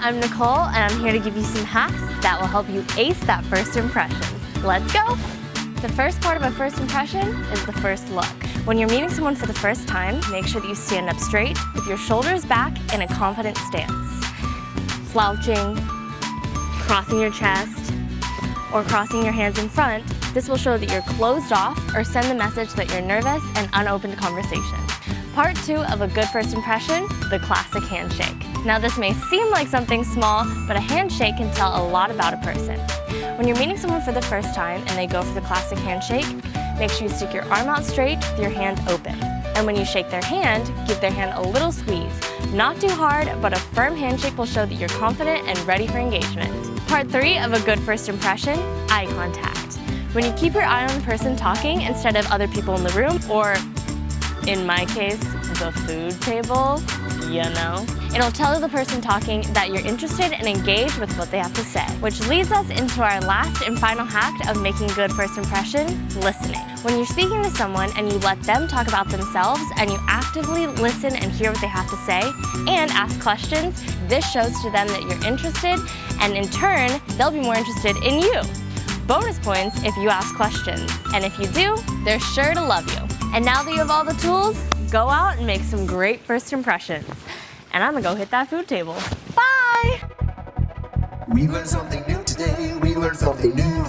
I'm Nicole, and I'm here to give you some hacks that will help you ace that first impression. Let's go! The first part of a first impression is the first look. When you're meeting someone for the first time, make sure that you stand up straight with your shoulders back in a confident stance. Slouching, crossing your chest, or crossing your hands in front, this will show that you're closed off or send the message that you're nervous and unopened to conversation. Part 2 of a good first impression, the classic handshake. Now this may seem like something small, but a handshake can tell a lot about a person. When you're meeting someone for the first time and they go for the classic handshake, make sure you stick your arm out straight with your hand open. And when you shake their hand, give their hand a little squeeze. Not too hard, but a firm handshake will show that you're confident and ready for engagement. Part 3 of a good first impression, eye contact. When you keep your eye on the person talking instead of other people in the room, or in my case, the food table, you know. It'll tell the person talking that you're interested and engaged with what they have to say. Which leads us into our last and final hack of making a good first impression, listening. When you're speaking to someone and you let them talk about themselves and you actively listen and hear what they have to say and ask questions, this shows to them that you're interested, and in turn, they'll be more interested in you. Bonus points if you ask questions, and if you do, they're sure to love you. And now that you have all the tools, go out and make some great first impressions. And I'm gonna go hit that food table. Bye! We learned something new today. We learned something new.